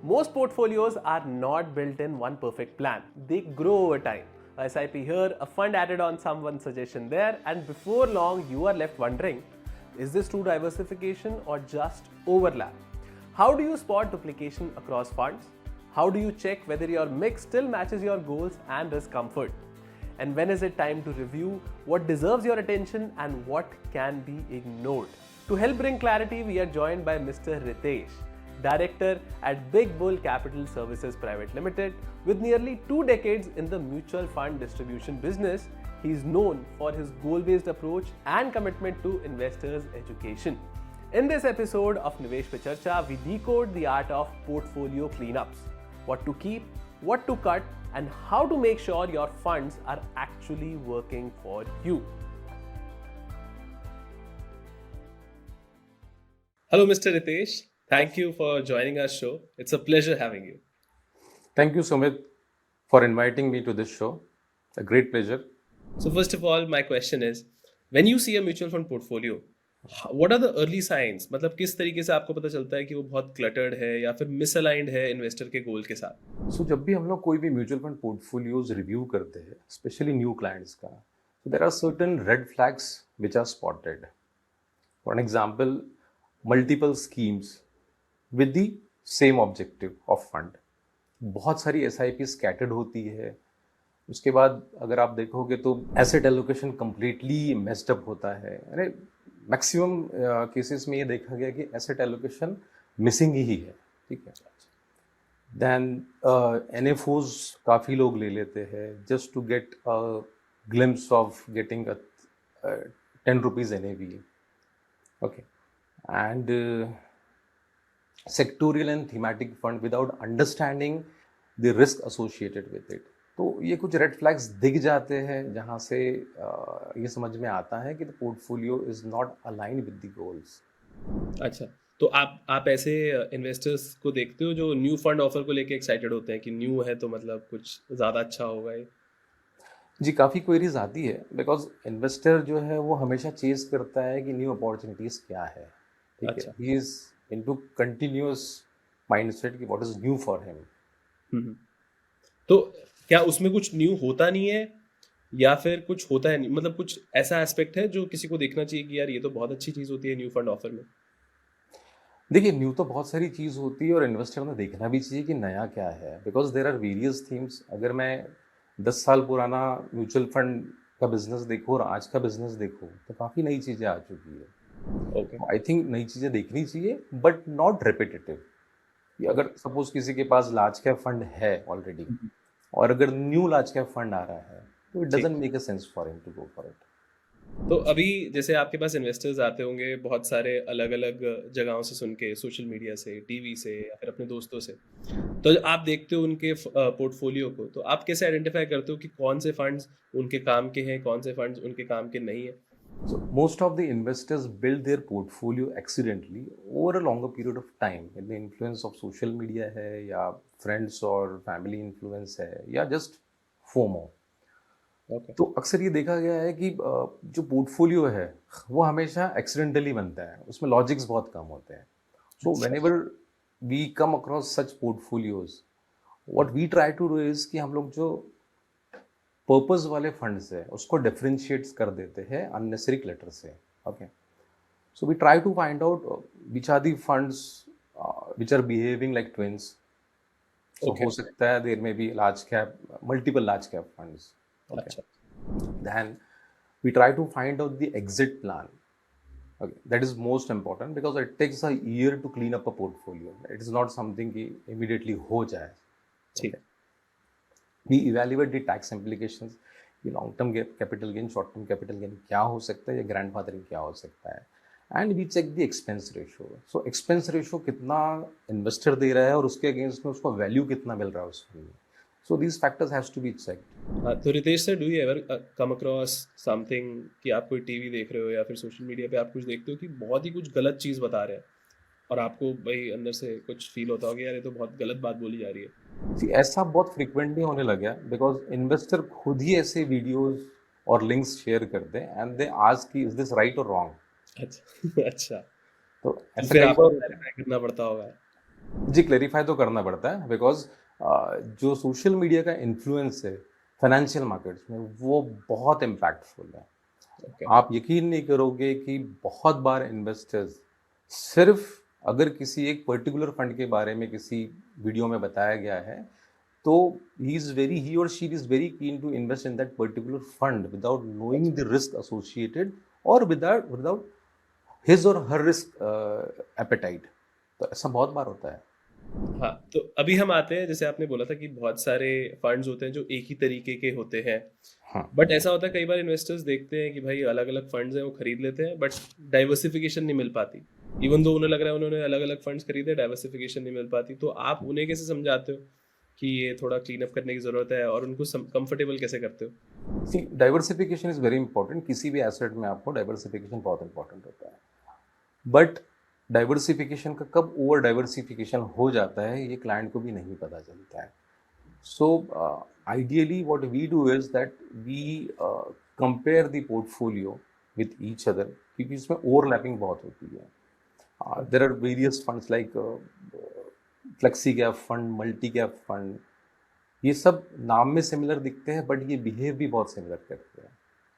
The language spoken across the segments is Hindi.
Most portfolios are not built in one perfect plan. They grow over time. A SIP here, a fund added on someone's suggestion there, and before long you are left wondering, is this true diversification or just overlap? How do you spot duplication across funds? How do you check whether your mix still matches your goals and risk comfort? And when is it time to review what deserves your attention and what can be ignored? To help bring clarity, we are joined by Mr. Ritesh, Director at Big Bull Capital Services Private Limited. With nearly 2 decades in the mutual fund distribution business, he is known for his goal-based approach and commitment to investors' education. In this episode of Nivesh Pe Charcha, we decode the art of portfolio cleanups, what to keep, what to cut, and how to make sure your funds are actually working for you. Hello, Mr. Ritesh. Thank you for joining our show. It's a pleasure having you. Thank you, Sumit, for inviting me to this show. A great pleasure. So first of all, my question is, when you see a mutual fund portfolio, what are the early signs? मतलब किस तरीके से आपको पता चलता है कि वो बहुत cluttered है या फिर misaligned है इन्वेस्टर के गोल के साथ? So जब भी हम लोग कोई भी म्यूचुअल फंड पोर्टफोलियोज रिव्यू करते हैं, स्पेशली न्यू क्लाइंट्स का, so there are certain red flags which are spotted. For an example, multiple schemes with the same objective of fund. बहुत सारी SIP scattered होती है. उसके बाद अगर आप देखोगे तो asset allocation completely messed up होता है. अरे मैक्सिमम केसेस में ये देखा गया कि एसेट एलोकेशन मिसिंग ही है. ठीक है. देन NFOs काफ़ी लोग ले लेते हैं just to get a glimpse of getting a 10 rupees NAV. Okay. And sectorial and thematic fund without understanding the risk associated with it. तो ये कुछ रेड फ्लैग्स दिख जाते हैं जहाँ से ये समझ में आता है कि the portfolio is not align with the goals. अच्छा, तो आप ऐसे इन्वेस्टर्स को देखते हो जो न्यू फंड ऑफर को लेके एक्साइटेड होते हैं कि न्यू है तो मतलब कुछ ज़्यादा अच्छा होगा ये? जी, काफ़ी क्वेरीज आती है बिकॉज इन्वेस्टर जो है वो हमेशा चेज करता है कि न्यू अपॉर्चुनिटीज़ क्या है. ठीक अच्छा. है. He is into continuous mindset कि what is new for him. तो क्या उसमें कुछ न्यू होता नहीं है या फिर कुछ होता है नहीं, मतलब कुछ ऐसा एस्पेक्ट है जो किसी को देखना चाहिए कि यार ये तो बहुत अच्छी चीज़ होती है न्यू फंड ऑफर में? देखिए, न्यू तो बहुत सारी चीज़ होती है और इन्वेस्टर ने देखना भी चाहिए कि नया क्या है because there are various themes. अगर मैं 10 साल पुराना म्यूचुअल फंड का बिजनेस देखूँ और आज का बिजनेस देखूँ तो काफ़ी नई चीज़ें आ चुकी है. ओके. आई थिंक नई चीज़ें देखनी चाहिए बट नॉट रिपीटेटिव. अगर सपोज किसी के पास लार्ज कैप फंड है ऑलरेडी और अगर न्यू लार्ज कैप फंड आ रहा है तो it doesn't make a sense for him to go for it. तो अभी जैसे आपके पास इन्वेस्टर्स आते होंगे बहुत सारे अलग अलग जगहों से, सुन के, सोशल मीडिया से, टीवी से या फिर अपने दोस्तों से, तो आप देखते हो उनके पोर्टफोलियो को, तो आप कैसे आइडेंटिफाई करते हो कि कौन से फंड्स उनके काम के हैं, कौन से फंड्स उनके काम के नहीं है? So most of the investors build their portfolio accidentally over a longer period of time. In the influence of social media है या friends और family influence है या just FOMO. Okay. तो अक्सर ये देखा गया है कि जो पोर्टफोलियो है वो हमेशा एक्सीडेंटली बनता है, उसमें लॉजिक्स बहुत कम होते हैं. So whenever we come across such portfolios, what we try to do is कि हम लोग जो पर्पस वाले फंड्स है उसको डिफरेंशिएट्स कर देते हैं अननेसेसरी क्लटर से. Okay. So we try to find out which are the funds which are behaving like twins. So हो सकता है there may be large cap, multiple large cap funds. अच्छा. Then we try to find out the exit plan. Okay, that is most important because it takes a year to clean up a portfolio. It is not something कि immediately हो जाए. ठीक है. We evaluate the tax implications, कि long term capital gain, short term capital gain क्या हो सकता है या ग्रैंडफादरिंग क्या हो सकता है. And we check the expense ratio. So expense ratio कितना इन्वेस्टर दे रहा है और उसके अगेंस्ट में उसको वैल्यू कितना मिल रहा है उस फंड में. So these factors has to be checked. तो Ritesh sir, do you ever come across something कि आप कोई टीवी देख रहे हो या फिर सोशल मीडिया पे आप कुछ देखते हो कि बहुत ही कुछ गलत चीज़ बता रहे हैं और आपको भाई अंदर से कुछ फील होता होगा यार ये तो बहुत गलत बात बोली जा रही है? ऐसा बहुत फ्रिक्वेंटली होने लगा बिकॉज इन्वेस्टर खुद ही ऐसे वीडियोस और लिंक्स शेयर कर दें एंड दे आस्क कि इज दिस राइट और रॉन्ग। अच्छा, तो तो ऐसा फिर कई आपको बार होता है। वेरीफाई करना पड़ता होगा। जी, क्लेरिफाई तो करना पड़ता है बिकॉज जो सोशल मीडिया का इन्फ्लुएंस है फाइनेंशियल मार्केट्स में वो बहुत इम्पैक्टफुल है। ओके, आप यकीन नहीं करोगे कि बहुत बार इन्वेस्टर्स सिर्फ अगर किसी एक पर्टिकुलर फंड के बारे में किसी वीडियो में बताया गया है तो he or she is very keen to invest in that particular fund without knowing the risk associated or without his or her risk appetite। तो ऐसा बहुत बार होता है। हाँ, तो अभी हम आते हैं, जैसे आपने बोला था कि बहुत सारे फंड्स होते हैं जो एक ही तरीके के होते हैं, हाँ बट ऐसा होता है कई बार इन्वेस्टर्स देखते हैं कि भाई अलग अलग फंड्स हैं वो खरीद लेते हैं, बट डाइवर्सिफिकेशन नहीं मिल पाती। इवन दो उन्हें लग रहा है उन्होंने अलग अलग फंड्स खरीदे, डाइवर्सिफिकेशन नहीं मिल पाती, तो आप उन्हें कैसे समझाते हो कि ये थोड़ा क्लीन अप करने की जरूरत है, और उनको कंफर्टेबल कैसे करते हो? सी डाइवर्सिफिकेशन इज वेरी इंपॉर्टेंट। किसी भी एसेट में आपको डाइवर्सिफिकेशन बहुत इंपॉर्टेंट होता है, बट डाइवर्सिफिकेशन का कब ओवर डाइवर्सिफिकेशन हो जाता है ये क्लाइंट को भी नहीं पता चलता है। So ideally, what we do is that we compare the portfolio with each other क्योंकि इसमें overlapping बहुत होती है। There are various funds like flexi cap fund, multi cap fund। ये सब नाम में सिमिलर दिखते हैं बट ये बिहेव भी बहुत सिमिलर करते हैं।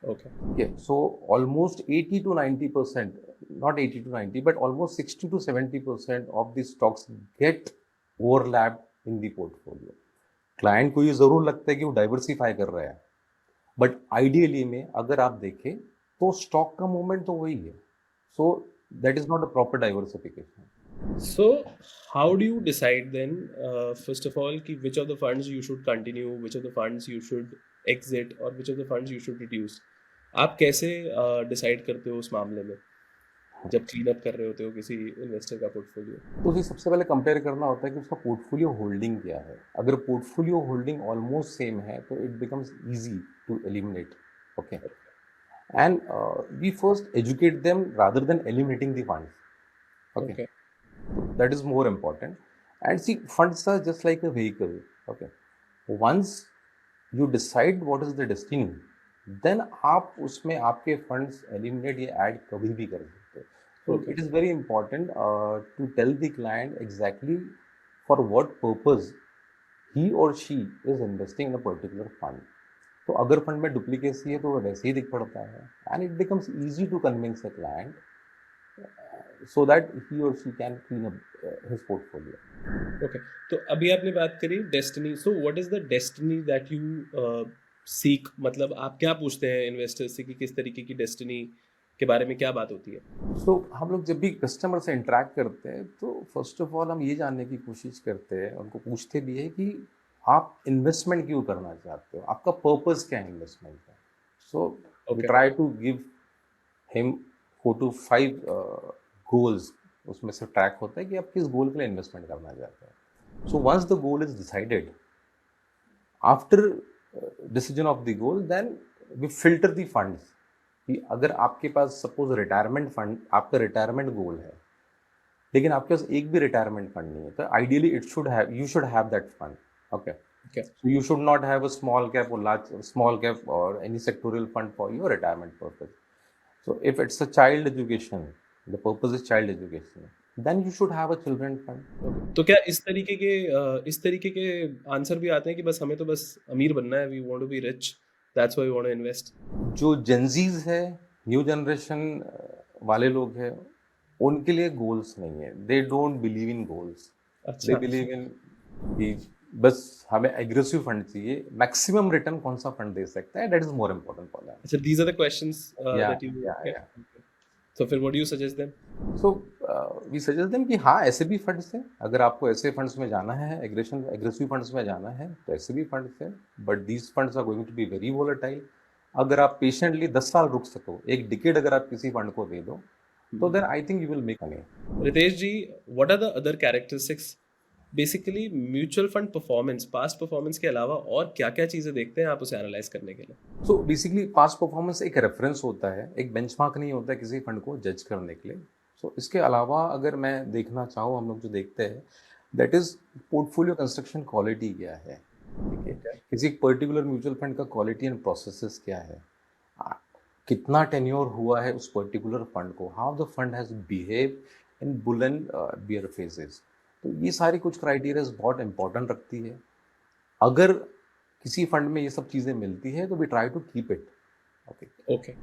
Okay, Okay, so almost 80 to 90%, not 80 to 90, but almost 60 to 70% of the stocks get overlapped in the portfolio। Client को ये जरूर लगता है कि वो डाइवर्सिफाई कर रहा है, बट आइडियली में अगर आप देखें तो स्टॉक का मूवमेंट तो वही है। So that is not a proper diversification. so how do you decide then, first of all, कि which of the funds you should continue, which of the funds you should exit, और which of the funds you should reduce? आप कैसे डिसाइड करते हो उस मामले में जब क्लीन अप कर रहे होते हो किसी इन्वेस्टर का पोर्टफोलियो? तो उसे सबसे पहले कंपेयर करना होता है कि उसका पोर्टफोलियो होल्डिंग क्या है। अगर पोर्टफोलियो होल्डिंग ऑलमोस्ट सेम है तो it becomes easy to eliminate. Okay, and we first educate them rather than eliminating the funds. Okay, okay, that is more important। And see, funds are just like a vehicle। Okay, once you decide what is the destiny then आप उसमें आपके funds eliminate या add कभी भी कर सकते हो। So Okay. it is very important to tell the client exactly for what purpose he or she is investing in a particular fund। तो अगर फंड में डुप्लीकेसी है तो वो वैसे ही दिख पड़ता है and it becomes easy to convince a client so that he or she can clean up his portfolio। Okay, तो अभी आपने बात करी destiny, so what is the destiny that you seek, मतलब आप क्या पूछते हैं इन्वेस्टर से कि किस तरीके की डेस्टिनी के बारे में क्या बात होती है? तो हम लोग जब भी कस्टमर से इंटरेक्ट करते हैं तो फर्स्ट ऑफ ऑल हम ये जानने की कोशिश करते हैं, उनको पूछते भी है कि आप इन्वेस्टमेंट क्यों करना चाहते हो, आपका पर्पस क्या है इन्वेस्टमेंट का। So we Okay. Try to give him 4 to 5 goals. उसमें से ट्रैक होता है कि आप किस गोल के लिए इन्वेस्टमेंट करना चाहते हैं। So once the goal is decided, after decision of the goal then we filter the funds. कि अगर आपके पास सपोज रिटायरमेंट फंड, आपका रिटायरमेंट गोल है लेकिन आपके पास एक भी रिटायरमेंट फंड नहीं है तो ideally you should have that fund. Okay, Okay. so you should not have a small cap or large small cap or any sectorial fund for your retirement purpose। so if it's a child education, the purpose is child education, then you should have a children fund। तो क्या इस तरीके के आंसर भी आते हैं कि बस हमें तो बस अमीर बनना है, we want to be rich, that's why we want to invest? जो जेंजीज है, न्यू जनरेशन वाले लोग हैं, उनके लिए गोल्स नहीं है। They don't believe in goals, they अच्छा, बिलीव इन कि बस हमें एग्रेसिव फंड चाहिए, मैक्सिमम रिटर्न कौन सा फंड दे सकता है, that is more important for them. अच्छा, these are the questions या that you या okay. So फिर what do you suggest them? So we suggest them कि हाँ ऐसे भी फंड्स हैं। अगर आपको ऐसे फंड्स में जाना है, एग्रेसिव फंड्स में जाना है तो ऐसे भी फंड्स हैं, but these funds are going to be very volatile. अगर आप पेशेंटली 10 साल रुक सको, एक डिकेड अगर आप किसी फंड को दे दो तो then I think you will make money. Ritesh ji, what are the other characteristics, basically mutual fund performance, past performance के अलावा और क्या क्या चीजें देखते हैं आप उसे एनालाइज करने के लिए? सो बेसिकली पास्ट परफॉर्मेंस एक रेफरेंस होता है, एक बेंचमार्क नहीं होता है किसी फंड को जज करने के लिए। सो इसके अलावा अगर मैं देखना चाहूँ, हम लोग जो देखते हैं that is portfolio construction quality क्या है। ठीक है, किसी पर्टिकुलर म्यूचुअल फंड का क्वालिटी एंड प्रोसेसेस क्या है। कितना टेन्योर हुआ है उस पर्टिकुलर फंड को, how the fund has behave in bull and bear phases. तो ये सारी कुछ क्राइटेरियाज बहुत इंपॉर्टेंट रखती है। अगर किसी फंड में ये सब चीज़ें मिलती है तो we try to keep it. Okay,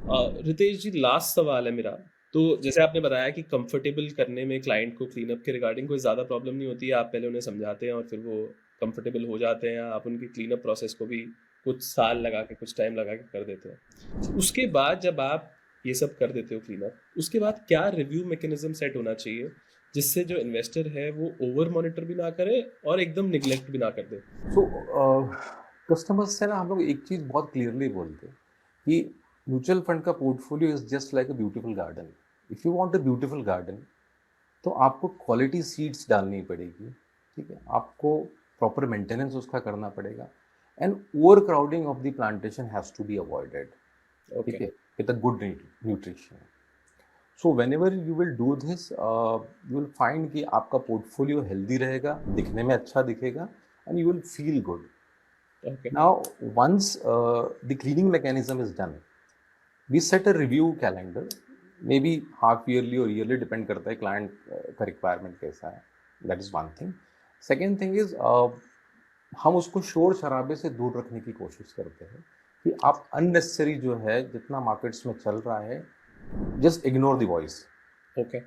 Ritesh ji, last सवाल है मेरा। तो जैसे आपने बताया कि कंफर्टेबल करने में क्लाइंट को क्लीनअप के रिगार्डिंग कोई ज़्यादा प्रॉब्लम नहीं होती है, आप पहले उन्हें समझाते हैं और फिर वो कंफर्टेबल हो जाते हैं, आप उनकी क्लीनअप प्रोसेस को भी कुछ साल लगा के, कुछ टाइम लगा के कर देते हैं। उसके बाद जब आप ये सब कर देते हो क्लीनअप, उसके बाद क्या रिव्यू मैकेनिज्म सेट होना चाहिए जिससे जो इन्वेस्टर है वो ओवर मॉनिटर भी ना करे और एकदम निगलेक्ट भी ना कर दे? सो कस्टमर्स से ना हम लोग एक चीज़ बहुत क्लियरली बोलते हैं कि म्यूचुअल फंड का portfolio is just like a beautiful garden. If you want a beautiful garden तो आपको क्वालिटी सीड्स डालनी पड़ेगी, ठीक है, आपको प्रॉपर मेंटेनेंस उसका करना पड़ेगा, and over crowding of the plantation has to be avoided, ठीक है, with a good nutrition. So whenever you will do this you will find कि आपका पोर्टफोलियो हेल्दी रहेगा, दिखने में अच्छा दिखेगा, and you will feel good. Okay. Now, once the cleaning mechanism is done, we set a review calendar, maybe half yearly or yearly, depend करता है client का requirement कैसा है. That is one thing. Second thing is हम उसको शोर शराबे से दूर रखने की कोशिश करते हैं कि आप unnecessary जो है जितना markets में चल रहा है, just ignore the voice. Okay.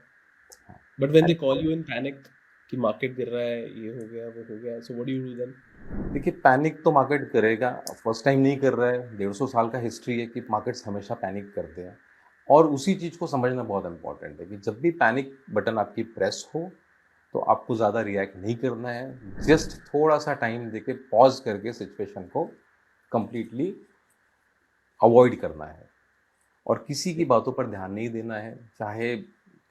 But when they call you in panic कि मार्केट गिर रहा है, ये हो गया, वो हो गया, so what do you do then? देखिए, पैनिक तो मार्केट करेगा, फर्स्ट टाइम नहीं कर रहा है, 150 साल का हिस्ट्री है कि मार्केट्स हमेशा पैनिक करते हैं। और उसी चीज़ को समझना बहुत इंपॉर्टेंट है कि जब भी पैनिक बटन आपकी प्रेस हो तो आपको ज़्यादा रिएक्ट नहीं करना है, जस्ट थोड़ा सा टाइम देके पॉज करके सिचुएशन को कंप्लीटली अवॉइड करना है और किसी की बातों पर ध्यान नहीं देना है, चाहे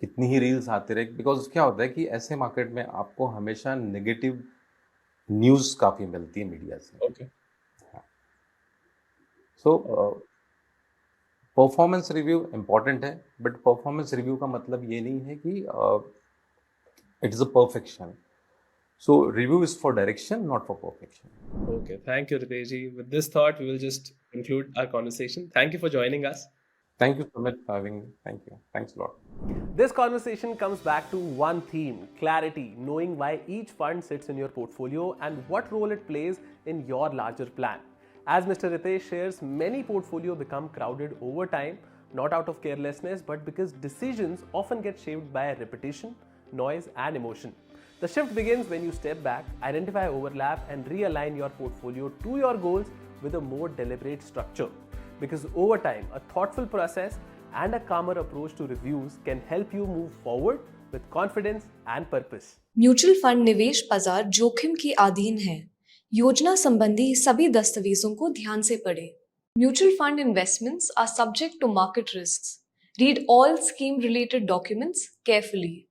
कितनी ही रील्स आते रहे। बिकॉज क्या होता है कि ऐसे मार्केट में आपको हमेशा नेगेटिव न्यूज़ काफ़ी मिलती है मीडिया से। Okay. So performance review important है, बट परफॉर्मेंस रिव्यू का मतलब ये नहीं है कि it is a perfection. So review is for direction, not for perfection. Okay, thank you, Ritesh ji. With this thought, we will just conclude our conversation. Thank you for joining us. Thank you so much for having me. Thank you. Thanks a lot. This conversation comes back to one theme: clarity, knowing why each fund sits in your portfolio and what role it plays in your larger plan. As Mr. Ritesh shares, many portfolios become crowded over time, not out of carelessness, but because decisions often get shaped by repetition, noise, and emotion. The shift begins when you step back, identify overlap, and realign your portfolio to your goals with a more deliberate structure. Because over time, a thoughtful process and a calmer approach to reviews can help you move forward with confidence and purpose. Mutual fund निवेश बाजार जोखिम के अधीन है। योजना संबंधी सभी दस्तावेजों को ध्यान से पढ़ें। Mutual fund investments are subject to market risks. Read all scheme related documents carefully.